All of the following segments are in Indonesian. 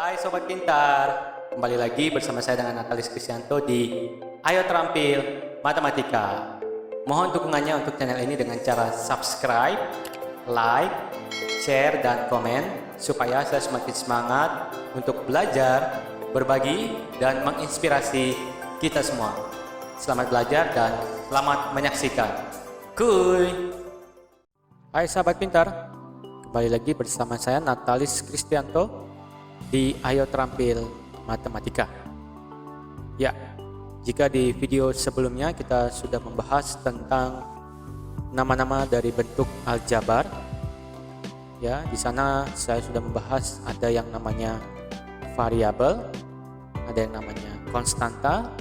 Hai Sobat Pintar, kembali lagi bersama saya dengan Natalis Kristianto di Ayo Terampil Matematika. Mohon dukungannya untuk channel ini dengan cara subscribe, like, share, dan komen supaya saya semakin semangat untuk belajar, berbagi, dan menginspirasi kita semua. Selamat belajar dan selamat menyaksikan. Kuy! Hai Sahabat Pintar, kembali lagi bersama saya Natalis Kristianto di Ayo Terampil Matematika. Ya, jika di video sebelumnya kita sudah membahas tentang nama-nama dari bentuk aljabar, ya, di sana saya sudah membahas ada yang namanya variabel, ada yang namanya konstanta,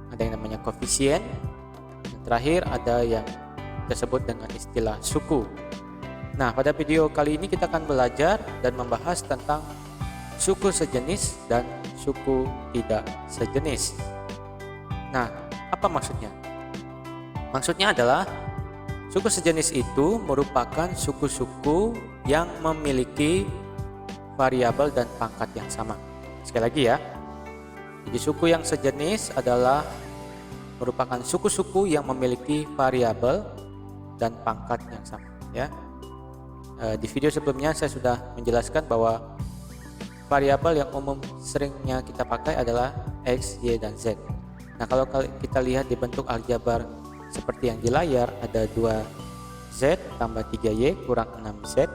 ada yang namanya koefisien, dan terakhir ada yang disebut dengan istilah suku. Nah, pada video kali ini kita akan belajar dan membahas tentang suku sejenis dan suku tidak sejenis. Nah, apa maksudnya? Maksudnya adalah suku sejenis itu merupakan suku-suku yang memiliki variabel dan pangkat yang sama. Sekali lagi ya. Jadi suku yang sejenis adalah merupakan suku-suku yang memiliki variabel dan pangkat yang sama, ya. Di video sebelumnya saya sudah menjelaskan bahwa variabel yang umum seringnya kita pakai adalah X, Y, dan Z. Nah, kalau kita lihat di bentuk aljabar seperti yang di layar, ada 2Z tambah 3Y kurang 6Z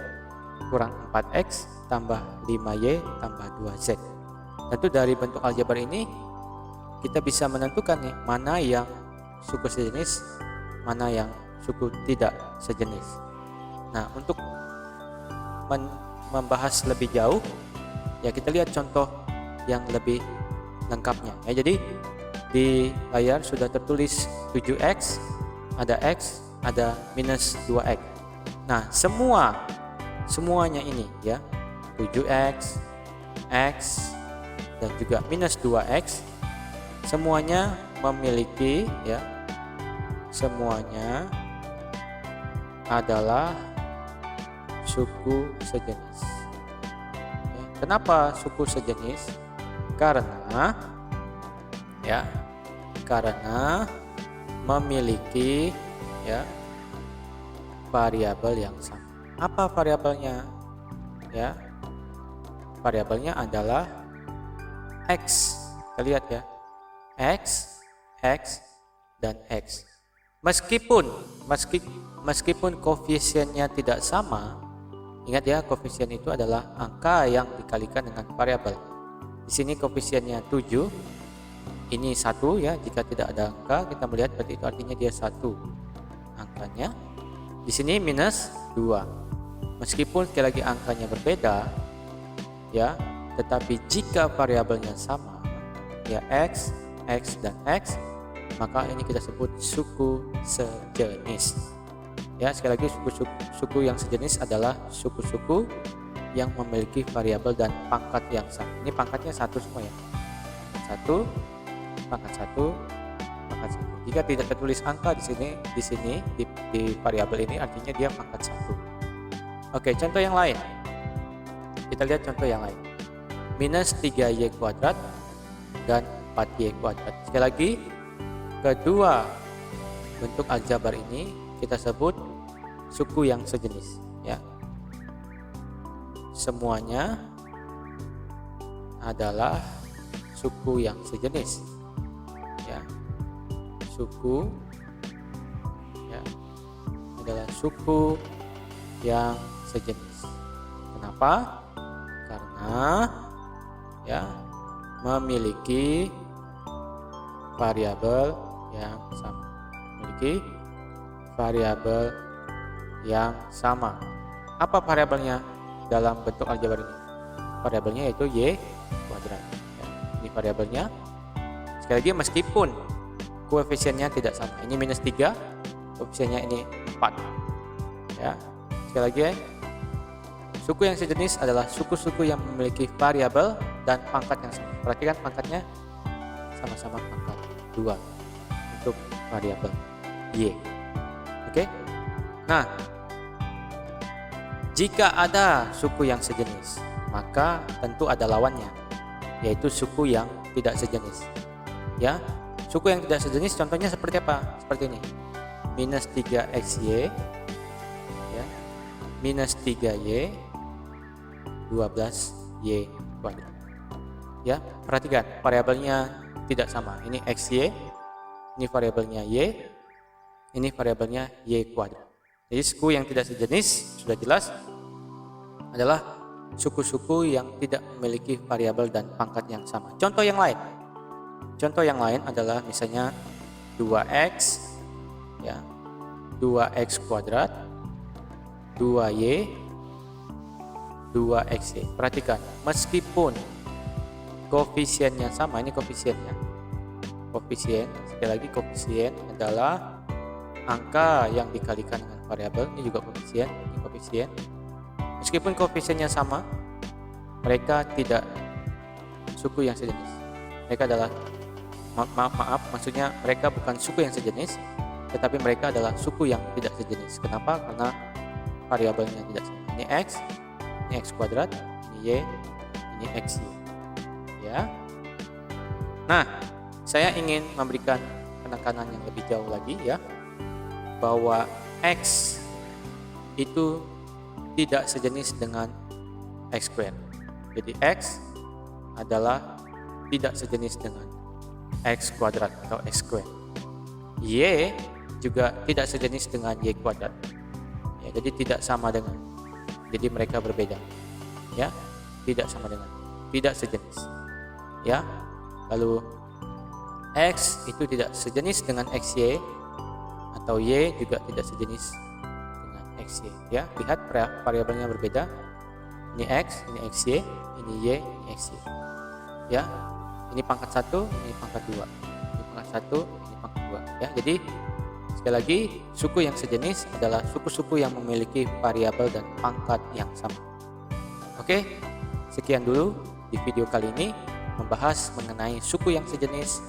kurang 4X tambah 5Y tambah 2Z. Tentu dari bentuk aljabar ini kita bisa menentukan nih mana yang suku sejenis, mana yang suku tidak sejenis. Nah, untuk membahas lebih jauh, ya kita lihat contoh yang lebih lengkapnya. Ya, jadi di layar sudah tertulis 7X, ada X, ada minus 2X. Nah, semuanya ini ya, 7X, X, dan juga minus 2X, semuanya memiliki, ya, semuanya adalah suku sejenis. Kenapa suku sejenis? Karena memiliki, ya, variabel yang sama. Apa variabelnya? Ya, variabelnya adalah X. Kita lihat ya, X, X, dan X. Meskipun koefisiennya tidak sama, ingat ya, koefisien itu adalah angka yang dikalikan dengan variabel. Di sini koefisiennya 7, ini 1 ya. Jika tidak ada angka, kita melihat berarti itu artinya dia 1 angkanya. Di sini minus 2. Meskipun sekali lagi angkanya berbeda, ya, tetapi jika variabelnya sama, ya, X, X, dan X, maka ini kita sebut suku sejenis. Ya, sekali lagi, suku yang sejenis adalah suku-suku yang memiliki variabel dan pangkat yang sama. Ini pangkatnya 1 semua ya. 1, pangkat 1, pangkat 1. Jika tidak tertulis angka di sini di variabel ini, artinya dia pangkat 1. Oke, contoh yang lain. Kita lihat contoh yang lain. Minus 3Y kuadrat dan 4Y kuadrat. Sekali lagi, kedua bentuk aljabar ini kita sebut suku yang sejenis, ya. Semuanya adalah suku yang sejenis, ya. Suku, ya, adalah suku yang sejenis. Kenapa? Karena, ya, memiliki variabel yang sama. Memiliki variabel yang sama. Apa variabelnya dalam bentuk aljabar ini? Variabelnya yaitu Y kuadrat. Ya, ini variabelnya. Sekali lagi, meskipun koefisiennya tidak sama. Ini minus 3, koefisiennya ini 4. Ya, sekali lagi ya. Suku yang sejenis adalah suku-suku yang memiliki variabel dan pangkat yang sama. Perhatikan pangkatnya sama-sama pangkat 2 untuk variabel Y. Oke. Nah, jika ada suku yang sejenis, maka tentu ada lawannya. yaitu suku yang tidak sejenis. Ya, suku yang tidak sejenis contohnya seperti apa? Seperti ini. Minus 3xy, ya, minus 3y, 12y kuadrat. Ya, perhatikan variabelnya tidak sama. Ini xy, ini variabelnya y, ini variabelnya y kuadrat. Jadi suku yang tidak sejenis sudah jelas adalah suku-suku yang tidak memiliki variabel dan pangkat yang sama. Contoh yang lain. Contoh yang lain adalah misalnya 2x, ya, 2x kuadrat, 2y, 2xy. Perhatikan, meskipun koefisiennya sama, ini koefisiennya. Koefisien, sekali lagi koefisien adalah angka yang dikalikan dengan variabel. Ini juga koefisien, ini koefisien. Meskipun koefisiennya sama, mereka tidak suku yang sejenis. Mereka adalah maaf, maksudnya mereka bukan suku yang sejenis, tetapi mereka adalah suku yang tidak sejenis. Kenapa? Karena variabelnya tidak sama. Ini x kuadrat, ini y, ini xy. Ya. Nah, saya ingin memberikan penekanan yang lebih jauh lagi, ya, bahwa x itu tidak sejenis dengan x squared. Jadi x adalah tidak sejenis dengan x kuadrat atau x squared. Y juga tidak sejenis dengan y kuadrat. Ya, jadi tidak sama dengan. Jadi mereka berbeda. Ya, tidak sama dengan, tidak sejenis. Ya. Lalu x itu tidak sejenis dengan xy, atau y juga tidak sejenis dengan xy. Ya, lihat variabelnya berbeda. Ini x, ini xy, ini y, ini xy. Ya, ini pangkat 1, ini pangkat 2. Ini pangkat 1, ini pangkat 2. Ya, jadi sekali lagi suku yang sejenis adalah suku-suku yang memiliki variabel dan pangkat yang sama. Oke, sekian dulu di video kali ini membahas mengenai suku yang sejenis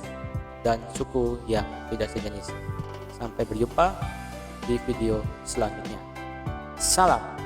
dan suku yang tidak sejenis. Sampai berjumpa di video selanjutnya. Salam.